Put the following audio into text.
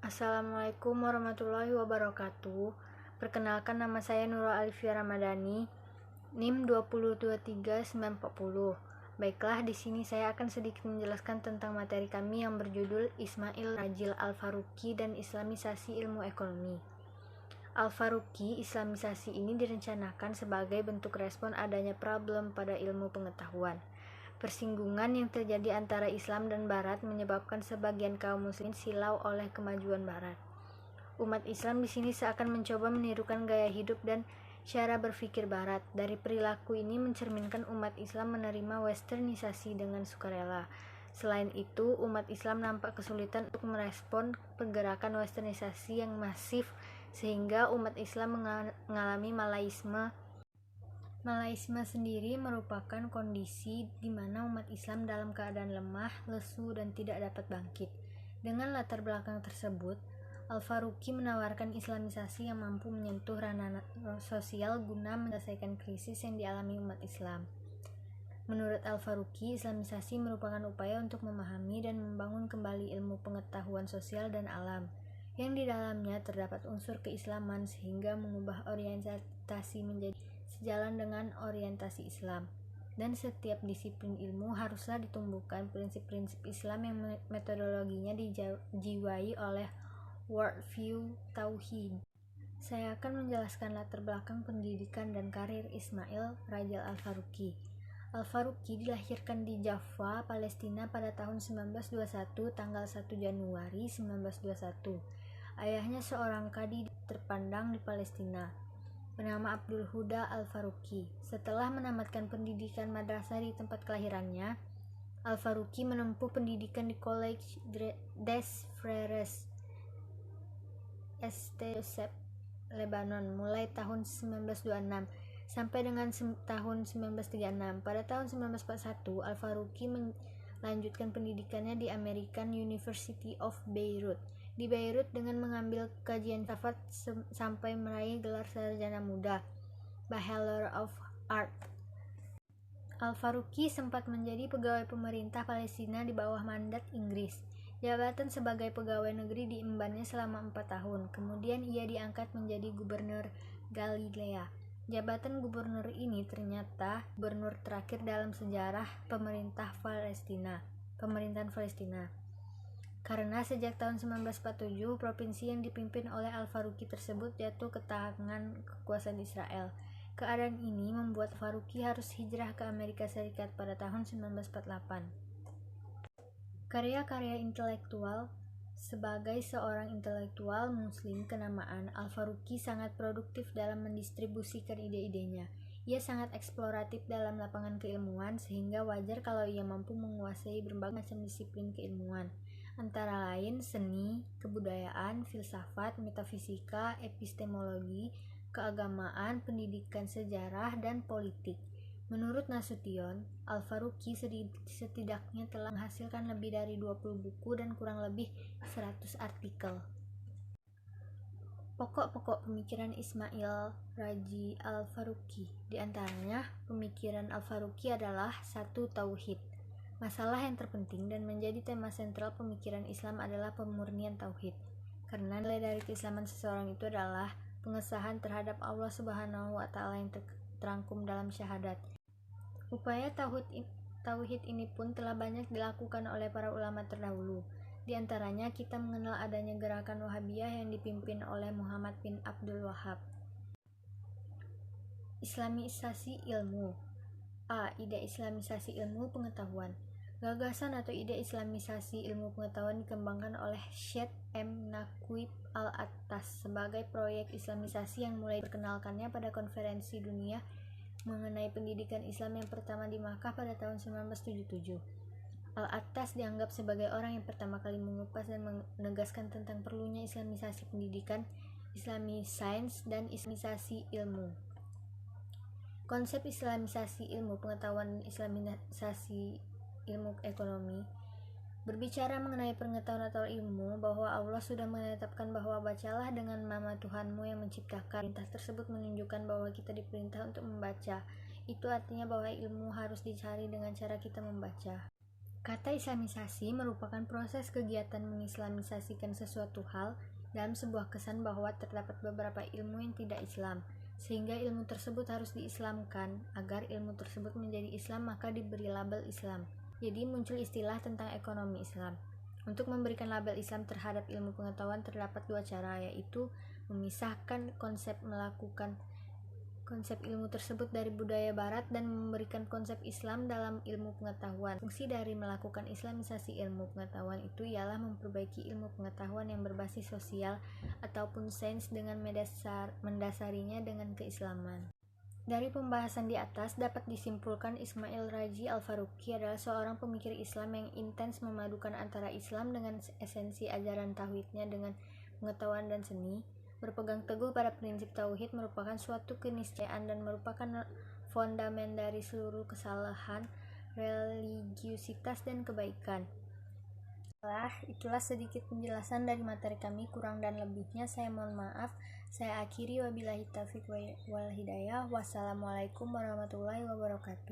Assalamualaikum warahmatullahi wabarakatuh. Perkenalkan, nama saya Nurul Alifia Ramadhani, NIM 2023940. Baiklah, di sini saya akan sedikit menjelaskan tentang materi kami yang berjudul Ismail Rajil Al-Faruqi dan Islamisasi Ilmu Ekonomi. Al-Faruqi, islamisasi ini direncanakan sebagai bentuk respon adanya problem pada ilmu pengetahuan. Persinggungan yang terjadi antara Islam dan Barat menyebabkan sebagian kaum muslimin silau oleh kemajuan Barat. Umat Islam di sini seakan mencoba menirukan gaya hidup dan cara berpikir Barat. Dari perilaku ini mencerminkan umat Islam menerima westernisasi dengan sukarela. Selain itu, umat Islam nampak kesulitan untuk merespon pergerakan westernisasi yang masif, sehingga umat Islam mengalami malaisme. Malaisme sendiri merupakan kondisi di mana umat Islam dalam keadaan lemah, lesu, dan tidak dapat bangkit. Dengan latar belakang tersebut, Al-Faruqi menawarkan islamisasi yang mampu menyentuh ranah sosial guna menyelesaikan krisis yang dialami umat Islam. Menurut Al-Faruqi, islamisasi merupakan upaya untuk memahami dan membangun kembali ilmu pengetahuan sosial dan alam, yang di dalamnya terdapat unsur keislaman sehingga mengubah orientasi menjadi sejalan dengan orientasi Islam. Dan setiap disiplin ilmu haruslah ditumbuhkan prinsip-prinsip Islam yang metodologinya dijiwai oleh worldview tauhid. Saya akan menjelaskan latar belakang pendidikan dan karir Ismail Rajil Al-Faruqi. Al-Faruqi dilahirkan di Jaffa, Palestina pada tahun 1921, tanggal 1 Januari 1921. Ayahnya seorang kadi terpandang di Palestina, bernama Abdul Huda Al-Faruqi. Setelah menamatkan pendidikan madrasah di tempat kelahirannya, Al-Faruqi menempuh pendidikan di Collège des Frères St. Joseph, Lebanon, mulai tahun 1926 sampai dengan tahun 1936. Pada tahun 1941, Al-Faruqi melanjutkan pendidikannya di American University of Beirut di Beirut dengan mengambil kajian filsafat sampai meraih gelar sarjana muda, Bachelor of Art. Al-Faruqi sempat menjadi pegawai pemerintah Palestina di bawah mandat Inggris. Jabatan sebagai pegawai negeri diembannya selama 4 tahun. Kemudian ia diangkat menjadi gubernur Galilea. Jabatan gubernur ini ternyata gubernur terakhir dalam sejarah pemerintahan Palestina. Karena sejak tahun 1947, provinsi yang dipimpin oleh Al-Faruqi tersebut jatuh ke tangan kekuasaan Israel. Keadaan ini membuat Faruqi harus hijrah ke Amerika Serikat pada tahun 1948. Karya-karya intelektual. Sebagai seorang intelektual muslim kenamaan, Al-Faruqi sangat produktif dalam mendistribusikan ide-idenya. Ia sangat eksploratif dalam lapangan keilmuan, sehingga wajar kalau ia mampu menguasai berbagai macam disiplin keilmuan, antara lain seni, kebudayaan, filsafat, metafisika, epistemologi, keagamaan, pendidikan, sejarah, dan politik. Menurut Nasution, Al-Faruqi setidaknya telah menghasilkan lebih dari 20 buku dan kurang lebih 100 artikel. Pokok-pokok pemikiran Ismail Rajil Al-Faruqi. Di antaranya, pemikiran Al-Faruqi adalah 1. Tauhid. Masalah yang terpenting dan menjadi tema sentral pemikiran Islam adalah pemurnian tauhid. Karena nilai dari keislaman seseorang itu adalah pengesahan terhadap Allah Subhanahu wa Ta'ala yang terangkum dalam syahadat. Upaya tauhid ini pun telah banyak dilakukan oleh para ulama terdahulu. Di antaranya kita mengenal adanya gerakan Wahabiyah yang dipimpin oleh Muhammad bin Abdul Wahhab. Islamisasi ilmu. A. Ide islamisasi ilmu pengetahuan. Gagasan atau ide islamisasi ilmu pengetahuan dikembangkan oleh Syed M. Naqib Al-Attas sebagai proyek islamisasi yang mulai diperkenalkannya pada konferensi dunia mengenai pendidikan Islam yang pertama di Makkah pada tahun 1977. Al-Attas dianggap sebagai orang yang pertama kali mengupas dan menegaskan tentang perlunya islamisasi pendidikan, islami sains, dan islamisasi ilmu. Konsep islamisasi ilmu pengetahuan dan islamisasi ilmu ekonomi berbicara mengenai pengetahuan atau ilmu bahwa Allah sudah menetapkan bahwa bacalah dengan nama Tuhanmu yang menciptakan. Perintah tersebut menunjukkan bahwa kita diperintah untuk membaca. Itu artinya bahwa ilmu harus dicari dengan cara kita membaca. Kata islamisasi merupakan proses kegiatan mengislamisasikan sesuatu hal dalam sebuah kesan bahwa terdapat beberapa ilmu yang tidak Islam, sehingga ilmu tersebut harus diislamkan. Agar ilmu tersebut menjadi Islam, maka diberi label Islam. Jadi muncul istilah tentang ekonomi Islam. Untuk memberikan label Islam terhadap ilmu pengetahuan terdapat dua cara, yaitu memisahkan konsep ilmu tersebut dari budaya barat dan memberikan konsep Islam dalam ilmu pengetahuan. Fungsi dari melakukan islamisasi ilmu pengetahuan itu ialah memperbaiki ilmu pengetahuan yang berbasis sosial ataupun sains dengan mendasarinya dengan keislaman. Dari pembahasan di atas dapat disimpulkan Ismail Raji Al-Faruqi adalah seorang pemikir Islam yang intens memadukan antara Islam dengan esensi ajaran tauhidnya dengan pengetahuan dan seni. Berpegang teguh pada prinsip tauhid merupakan suatu keniscayaan dan merupakan fondamen dari seluruh kesalahan, religiusitas, dan kebaikan. Itulah sedikit penjelasan dari materi kami, kurang dan lebihnya saya mohon maaf. Saya akhiri, wabillahi taufiq wal hidayah. Wassalamualaikum warahmatullahi wabarakatuh.